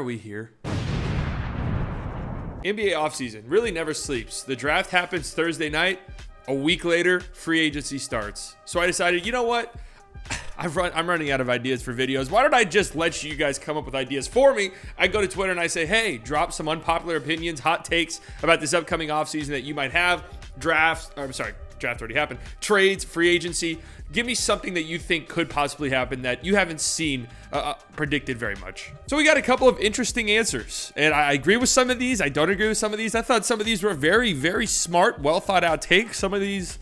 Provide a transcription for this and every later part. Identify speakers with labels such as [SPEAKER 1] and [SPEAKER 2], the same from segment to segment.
[SPEAKER 1] we here? NBA offseason really never sleeps. The draft happens Thursday night. A week later, free agency starts. So I decided, you know what? I'm running out of ideas for videos. Why don't I just let you guys come up with ideas for me? I go to Twitter and I say, hey, drop some unpopular opinions, hot takes about this upcoming offseason that you might have. Draft already happened. Trades, free agency. Give me something that you think could possibly happen that you haven't seen predicted very much. So we got a couple of interesting answers. And I agree with some of these. I don't agree with some of these. I thought some of these were very, very smart, well thought out takes. Some of these,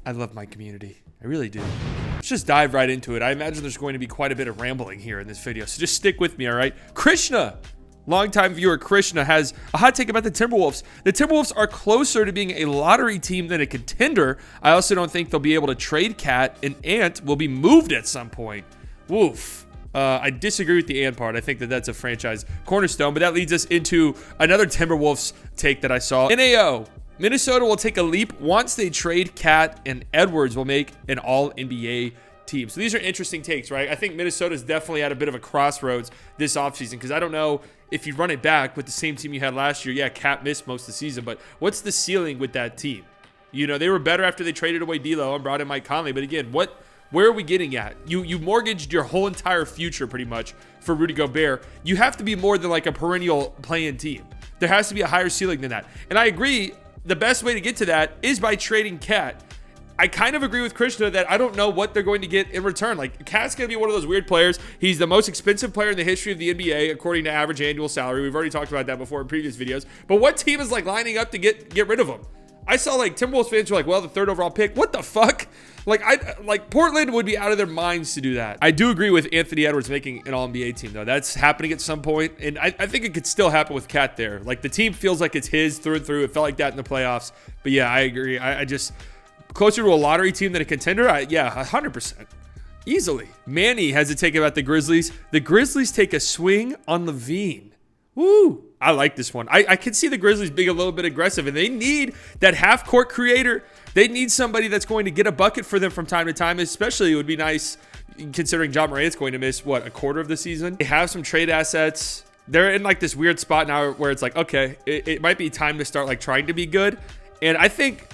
[SPEAKER 1] I love my community. I really do. Let's just dive right into it. I imagine there's going to be quite a bit of rambling here in this video. So just stick with me, all right? Krishna. Longtime viewer Krishna has a hot take about the Timberwolves. The Timberwolves are closer to being a lottery team than a contender. I also don't think they'll be able to trade Cat, and Ant will be moved at some point. Woof. I disagree with the Ant part. I think that's a franchise cornerstone, but that leads us into another Timberwolves take that I saw. NAO. Minnesota will take a leap once they trade Cat, and Edwards will make an all-NBA team. So these are interesting takes, right? I think Minnesota's definitely at a bit of a crossroads this offseason because I don't know if you run it back with the same team you had last year. Yeah, Cat missed most of the season, but what's the ceiling with that team? You know, they were better after they traded away D'Lo and brought in Mike Conley, but again, where are we getting at? You mortgaged your whole entire future pretty much for Rudy Gobert. You have to be more than like a perennial play-in team. There has to be a higher ceiling than that. And I agree, the best way to get to that is by trading Cat. I kind of agree with Krishna that I don't know what they're going to get in return. Like, Cat's going to be one of those weird players. He's the most expensive player in the history of the NBA, according to average annual salary. We've already talked about that before in previous videos. But what team is, like, lining up to get rid of him? I saw, like, Timberwolves fans were like, well, the third overall pick. What the fuck? Like, Portland would be out of their minds to do that. I do agree with Anthony Edwards making an All-NBA team, though. That's happening at some point, and I think it could still happen with Cat there. Like, the team feels like it's his through and through. It felt like that in the playoffs. But, yeah, I agree. I just... Closer to a lottery team than a contender? Yeah, 100%. Easily. Manny has a take about the Grizzlies. The Grizzlies take a swing on Levine. Woo! I like this one. I can see the Grizzlies being a little bit aggressive, and they need that half-court creator. They need somebody that's going to get a bucket for them from time to time, especially it would be nice considering Ja Morant's going to miss, a quarter of the season. They have some trade assets. They're in, like, this weird spot now where it's like, okay, it might be time to start, like, trying to be good. And I think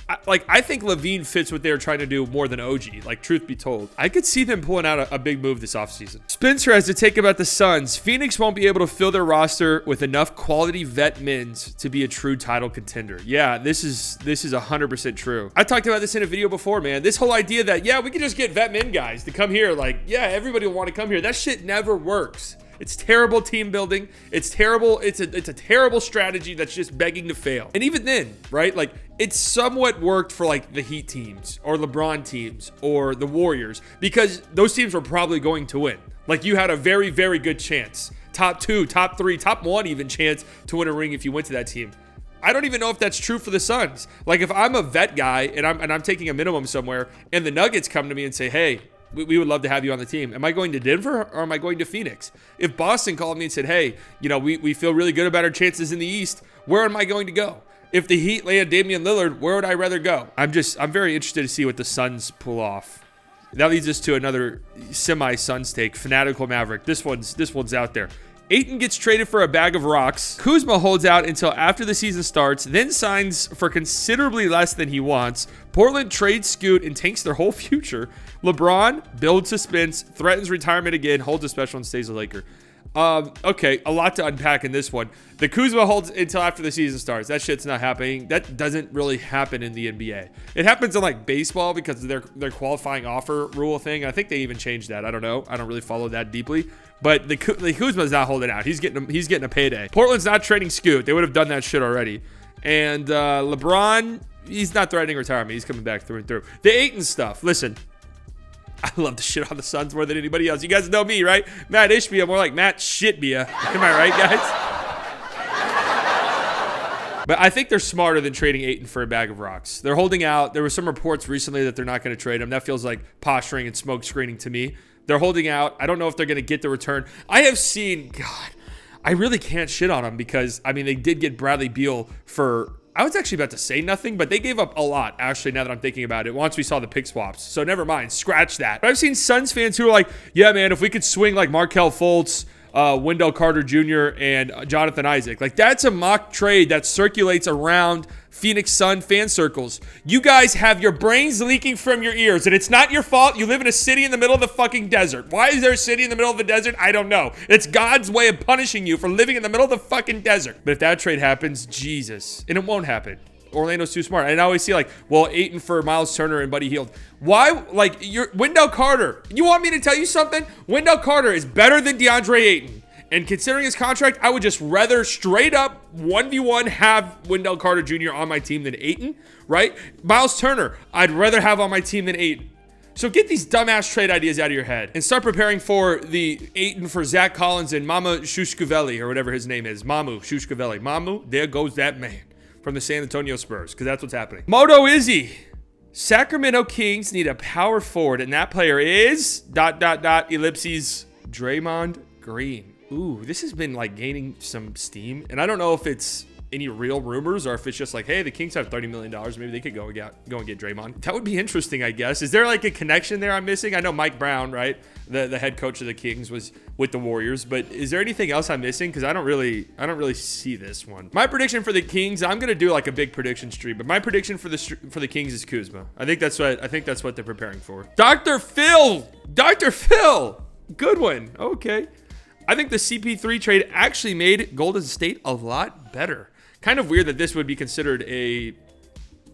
[SPEAKER 1] Levine fits what they were trying to do more than OG, like, truth be told. I could see them pulling out a big move this offseason. Spencer has to take about the Suns. Phoenix won't be able to fill their roster with enough quality vet mins to be a true title contender. Yeah, this is 100% true. I talked about this in a video before, man. This whole idea that, yeah, we can just get vet min guys to come here. Like, yeah, everybody will want to come here. That shit never works. It's terrible team building. It's terrible. It's a terrible strategy that's just begging to fail. And even then, right? Like, it somewhat worked for, like, the Heat teams or LeBron teams or the Warriors because those teams were probably going to win. Like, you had a very, very good chance. Top 2, top 3, top 1 even chance to win a ring if you went to that team. I don't even know if that's true for the Suns. Like, if I'm a vet guy and I'm taking a minimum somewhere and the Nuggets come to me and say, hey, we would love to have you on the team. Am I going to Denver or am I going to Phoenix? If Boston called me and said, hey, you know, we feel really good about our chances in the East, where am I going to go? If the Heat land Damian Lillard, where would I rather go? I'm very interested to see what the Suns pull off. That leads us to another semi-Suns take, Fanatical Maverick. This one's out there. Ayton gets traded for a bag of rocks. Kuzma holds out until after the season starts, then signs for considerably less than he wants. Portland trades Scoot and tanks their whole future. LeBron builds suspense, threatens retirement again, holds a special and stays a Laker. Okay, a lot to unpack in this one. The Kuzma holds until after the season starts. That shit's not happening. That doesn't really happen in the NBA. It happens in, like, baseball because of their qualifying offer rule thing. I think they even changed that. I don't know. I don't really follow that deeply. But the Kuzma's not holding out. He's getting a payday. Portland's not trading Scoot. They would have done that shit already. And LeBron, he's not threatening retirement. He's coming back through and through. The Ayton stuff. Listen, I love the shit on the Suns more than anybody else. You guys know me, right? Matt Ishbia, more like Matt Shitbia. Am I right, guys? But I think they're smarter than trading Ayton for a bag of rocks. They're holding out. There were some reports recently that they're not going to trade him. That feels like posturing and smoke screening to me. They're holding out. I don't know if they're going to get the return. I have seen, God, I really can't shit on them because, I mean, they did get Bradley Beal for, I was actually about to say nothing, but they gave up a lot, actually, now that I'm thinking about it, once we saw the pick swaps. So never mind. Scratch that. But I've seen Suns fans who are like, yeah, man, if we could swing like Markelle Fultz, Wendell Carter Jr., and Jonathan Isaac. Like, that's a mock trade that circulates around Phoenix Sun fan circles. You guys have your brains leaking from your ears, and it's not your fault. You live in a city in the middle of the fucking desert. Why is there a city in the middle of the desert? I don't know. It's God's way of punishing you for living in the middle of the fucking desert. But if that trade happens, Jesus. And it won't happen. Orlando's too smart. And I always see like, well, Ayton for Miles Turner and Buddy Hield. Why? Like, you're Wendell Carter. You want me to tell you something? Wendell Carter is better than DeAndre Ayton. And considering his contract, I would just rather straight up 1v1 have Wendell Carter Jr. on my team than Ayton, right? Miles Turner, I'd rather have on my team than Ayton. So get these dumbass trade ideas out of your head and start preparing for the Ayton for Zach Collins and Mama Shushkavelli, or whatever his name is. Mamu Shushkavelli. Mamu, there goes that man from the San Antonio Spurs, because that's what's happening. Moto Izzy. Sacramento Kings need a power forward, and that player is ... ellipses Draymond Green. Ooh, this has been like gaining some steam, and I don't know if it's any real rumors or if it's just like, hey, the Kings have $30 million. Maybe they could go and get Draymond. That would be interesting, I guess. Is there like a connection there I'm missing? I know Mike Brown, right? The head coach of the Kings was with the Warriors, but is there anything else I'm missing? Because I don't really see this one. My prediction for the Kings, I'm gonna do like a big prediction stream, but my prediction for the Kings is Kuzma. I think that's what they're preparing for. Dr. Phil, good one. Okay. I think the CP3 trade actually made Golden State a lot better. Kind of weird that this would be considered a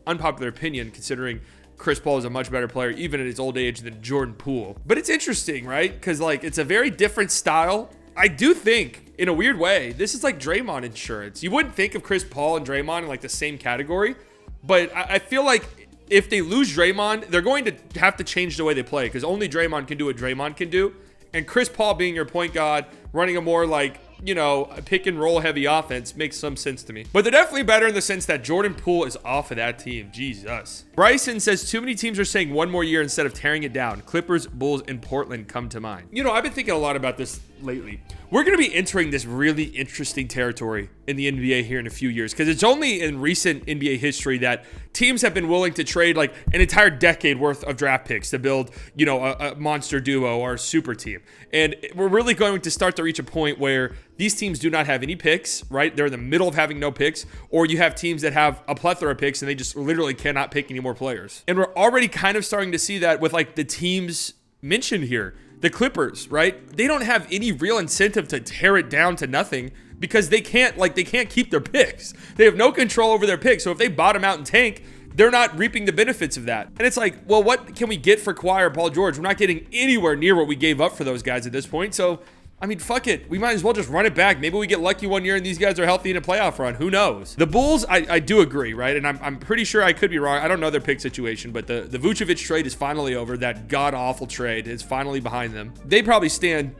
[SPEAKER 1] unpopular opinion, considering Chris Paul is a much better player, even at his old age, than Jordan Poole. But it's interesting, right? Because like, it's a very different style. I do think, in a weird way, this is like Draymond insurance. You wouldn't think of Chris Paul and Draymond in like the same category, but I feel like if they lose Draymond, they're going to have to change the way they play, because only Draymond can do what Draymond can do. And Chris Paul being your point guard, running a more like, you know, a pick and roll heavy offense makes some sense to me. But they're definitely better in the sense that Jordan Poole is off of that team. Jesus. Bryson says too many teams are saying one more year instead of tearing it down. Clippers, Bulls, and Portland come to mind. You know, I've been thinking a lot about this lately. We're going to be entering this really interesting territory in the NBA here in a few years, because it's only in recent NBA history that teams have been willing to trade like an entire decade worth of draft picks to build, you know, a monster duo or a super team. And we're really going to start to reach a point where these teams do not have any picks, right? They're in the middle of having no picks, or you have teams that have a plethora of picks and they just literally cannot pick any more players. And we're already kind of starting to see that with like the teams mentioned here. The Clippers, right? They don't have any real incentive to tear it down to nothing, because they can't keep their picks. They have no control over their picks. So if they bottom out and tank, they're not reaping the benefits of that. And it's like, well, what can we get for Kawhi or Paul George? We're not getting anywhere near what we gave up for those guys at this point. So, I mean, fuck it. We might as well just run it back. Maybe we get lucky one year and these guys are healthy in a playoff run. Who knows? The Bulls, I do agree, right? And I'm pretty sure I could be wrong. I don't know their pick situation, but the Vucevic trade is finally over. That god-awful trade is finally behind them. They probably stand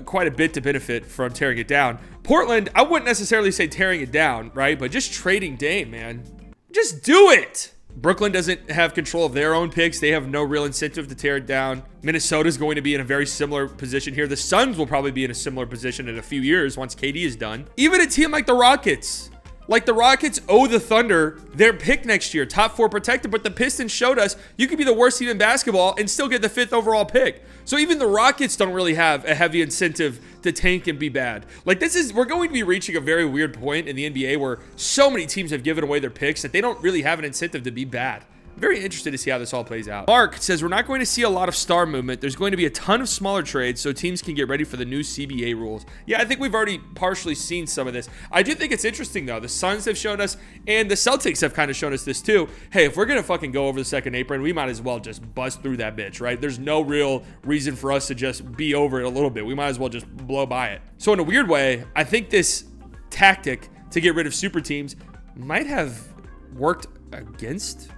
[SPEAKER 1] quite a bit to benefit from tearing it down. Portland, I wouldn't necessarily say tearing it down, right? But just trading Dame, man. Just do it. Brooklyn doesn't have control of their own picks. They have no real incentive to tear it down. Minnesota's going to be in a very similar position here. The Suns will probably be in a similar position in a few years once KD is done. Even a team like the Rockets. Like, the Rockets owe the Thunder their pick next year. Top 4 protected, but the Pistons showed us you could be the worst team in basketball and still get the 5th overall pick. So even the Rockets don't really have a heavy incentive to tank and be bad. Like, we're going to be reaching a very weird point in the NBA where so many teams have given away their picks that they don't really have an incentive to be bad. Very interested to see how this all plays out. Mark says we're not going to see a lot of star movement. There's going to be a ton of smaller trades so teams can get ready for the new CBA rules. Yeah, I think we've already partially seen some of this. I do think it's interesting, though. The Suns have shown us, and the Celtics have kind of shown us this too. Hey, if we're going to fucking go over the second apron, we might as well just bust through that bitch, right? There's no real reason for us to just be over it a little bit. We might as well just blow by it. So in a weird way, I think this tactic to get rid of super teams might have worked against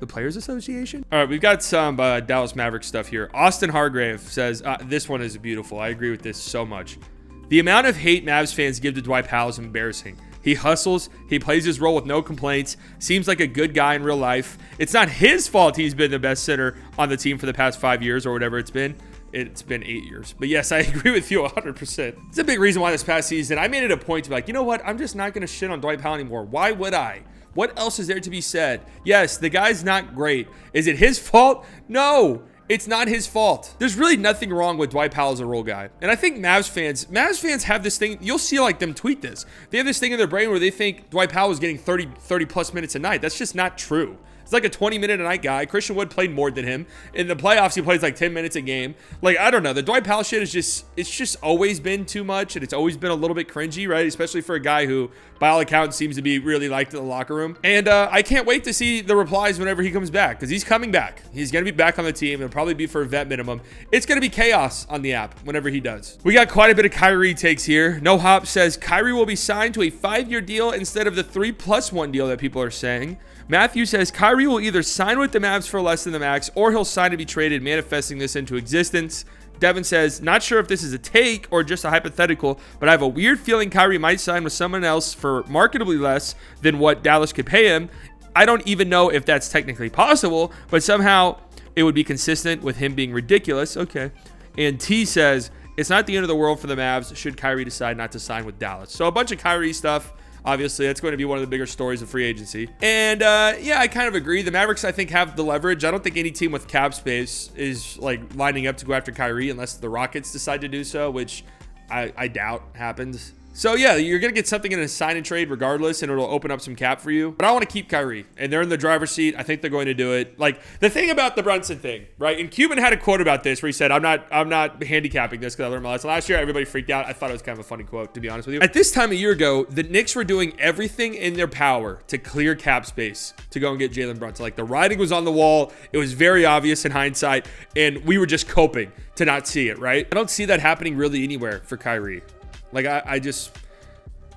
[SPEAKER 1] the Players Association. All right, we've got some Dallas Mavericks stuff here. Austin Hargrave says, this one is beautiful. I agree with this so much. The amount of hate Mavs fans give to Dwight Powell is embarrassing. He hustles. He plays his role with no complaints. Seems like a good guy in real life. It's not his fault he's been the best center on the team for the past 5 years or whatever it's been. It's been 8 years. But yes, I agree with you 100%. It's a big reason why this past season I made it a point to be like, you know what? I'm just not going to shit on Dwight Powell anymore. Why would I? What else is there to be said? Yes, the guy's not great. Is it his fault? No, it's not his fault. There's really nothing wrong with Dwight Powell as a role guy. And I think Mavs fans have this thing. You'll see like them tweet this. They have this thing in their brain where they think Dwight Powell is getting 30 plus minutes a night. That's just not true. It's like a 20-minute-a-night guy. Christian Wood played more than him. In the playoffs, he plays like 10 minutes a game. Like, I don't know. The Dwight Powell shit is it's just always been too much, and it's always been a little bit cringy, right? Especially for a guy who, by all accounts, seems to be really liked in the locker room. And I can't wait to see the replies whenever he comes back, because he's coming back. He's going to be back on the team. It'll probably be for a vet minimum. It's going to be chaos on the app whenever he does. We got quite a bit of Kyrie takes here. No Hop says Kyrie will be signed to a 5-year deal instead of the 3+1 deal that people are saying. Matthew says Kyrie will either sign with the Mavs for less than the max or he'll sign to be traded, manifesting this into existence. Devin says, not sure if this is a take or just a hypothetical, but I have a weird feeling Kyrie might sign with someone else for marketably less than what Dallas could pay him. I don't even know if that's technically possible, but somehow it would be consistent with him being ridiculous. Okay. And T says, it's not the end of the world for the Mavs should Kyrie decide not to sign with Dallas. So a bunch of Kyrie stuff. Obviously, that's going to be one of the bigger stories of free agency. And yeah, I kind of agree. The Mavericks, I think, have the leverage. I don't think any team with cap space is like lining up to go after Kyrie unless the Rockets decide to do so, which I doubt happens. So yeah, you're going to get something in a sign and trade regardless, and it'll open up some cap for you. But I want to keep Kyrie, and they're in the driver's seat. I think they're going to do it. Like the thing about the Brunson thing, right? And Cuban had a quote about this where he said, I'm not handicapping this because I learned my lesson last year. Everybody freaked out. I thought it was kind of a funny quote, to be honest with you. At this time a year ago, the Knicks were doing everything in their power to clear cap space to go and get Jalen Brunson. Like the writing was on the wall. It was very obvious in hindsight, and we were just coping to not see it, right? I don't see that happening really anywhere for Kyrie. Like I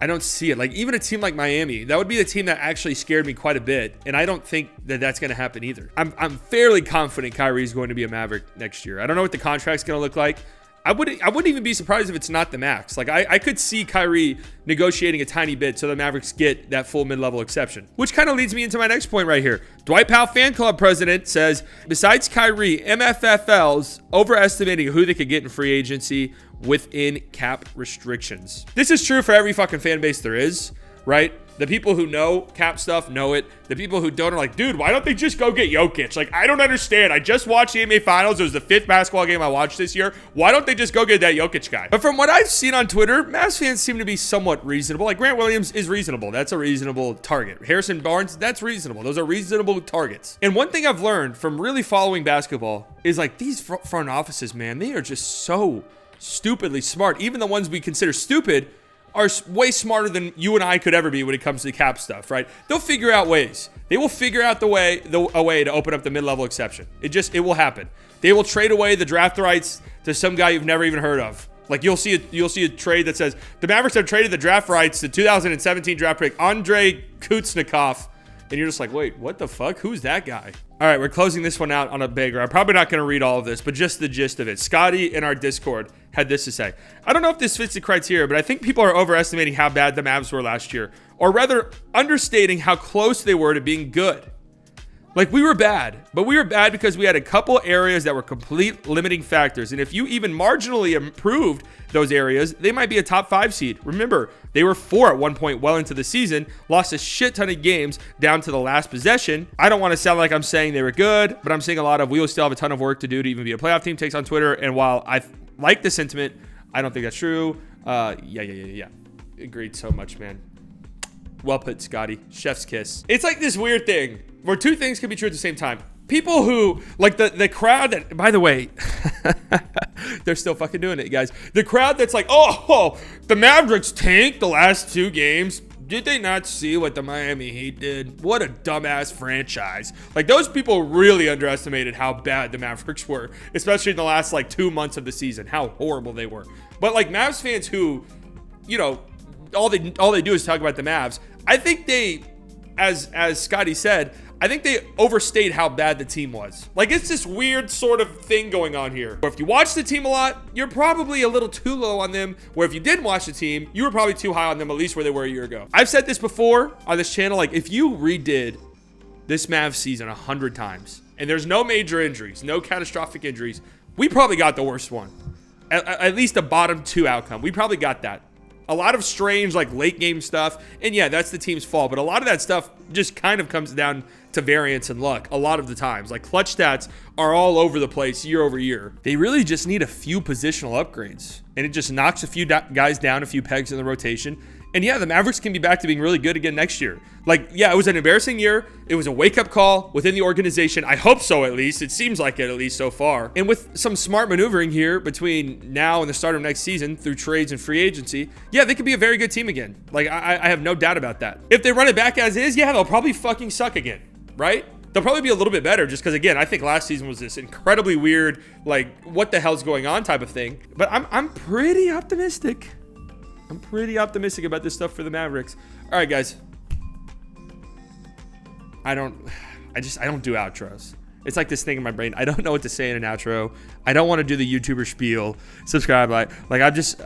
[SPEAKER 1] don't see it. Like even a team like Miami, that would be the team that actually scared me quite a bit. And I don't think that that's going to happen either. I'm fairly confident Kyrie is going to be a Maverick next year. I don't know what the contract's going to look like. I wouldn't even be surprised if it's not the max. Like I could see Kyrie negotiating a tiny bit so the Mavericks get that full mid-level exception, which kind of leads me into my next point right here. Dwight Powell fan club president says, besides Kyrie, MFFL's overestimating who they could get in free agency within cap restrictions. This is true for every fucking fan base there is, right? The people who know cap stuff know it. The people who don't are like, dude, why don't they just go get Jokic? Like, I don't understand. I just watched the NBA Finals. It was the 5th basketball game I watched this year. Why don't they just go get that Jokic guy? But from what I've seen on Twitter, Mavs fans seem to be somewhat reasonable. Like, Grant Williams is reasonable. That's a reasonable target. Harrison Barnes, that's reasonable. Those are reasonable targets. And one thing I've learned from really following basketball is like these front offices, man, they are just so stupidly smart. Even the ones we consider stupid are way smarter than you and I could ever be when it comes to cap stuff, right? They'll figure out ways. They will figure out a way to open up the mid-level exception. It will happen. They will trade away the draft rights to some guy you've never even heard of. Like you'll see a trade that says the Mavericks have traded the draft rights to 2017 draft pick Andrei Kuznetsov. And you're just like, wait, what the fuck? Who's that guy? All right, we're closing this one out on a banger. I'm probably not going to read all of this, but just the gist of it. Scotty in our Discord had this to say. I don't know if this fits the criteria, but I think people are overestimating how bad the Mavs were last year, or rather understating how close they were to being good. Like, we were bad, but we were bad because we had a couple areas that were complete limiting factors. And if you even marginally improved those areas, they might be a top 5 seed. Remember, they were 4 at one point well into the season, lost a shit ton of games down to the last possession. I don't want to sound like I'm saying they were good, but I'm saying a lot of we will still have a ton of work to do to even be a playoff team takes on Twitter. And while I like the sentiment, I don't think that's true. Yeah. Agreed so much, man. Well put, Scotty. Chef's kiss. It's like this weird thing where two things can be true at the same time. People who, like the crowd that, by the way, they're still fucking doing it, guys. The crowd that's like, oh, the Mavericks tanked the last 2 games. Did they not see what the Miami Heat did? What a dumbass franchise. Like, those people really underestimated how bad the Mavericks were, especially in the last, 2 months of the season, how horrible they were. But, Mavs fans who, all they do is talk about the Mavs, I think they, as Scotty said, I think they overstate how bad the team was. It's this weird sort of thing going on here. Or if you watch the team a lot, you're probably a little too low on them. Where if you didn't watch the team, you were probably too high on them, at least where they were a year ago. I've said this before on this channel. If you redid this Mavs season 100 times, and there's no major injuries, no catastrophic injuries, we probably got the worst one. At least a bottom 2 outcome. We probably got that. A lot of strange, like, late game stuff. And yeah, that's the team's fault. But a lot of that stuff just kind of comes down to variance and luck a lot of the times. Like, clutch stats are all over the place year over year. They really just need a few positional upgrades. And it just knocks a few guys down, a few pegs in the rotation. And yeah, the Mavericks can be back to being really good again next year. Like, yeah, it was an embarrassing year. It was a wake-up call within the organization. I hope so, at least. It seems like it, at least so far. And with some smart maneuvering here between now and the start of next season through trades and free agency, yeah, they could be a very good team again. Like, I have no doubt about that. If they run it back as is, yeah, they'll probably fucking suck again, right? They'll probably be a little bit better just because, again, I think last season was this incredibly weird, like, what the hell's going on type of thing. But I'm pretty optimistic. I'm pretty optimistic about this stuff for the Mavericks. All right, guys. I don't do outros. It's like this thing in my brain. I don't know what to say in an outro. I don't want to do the YouTuber spiel. Subscribe, I'm just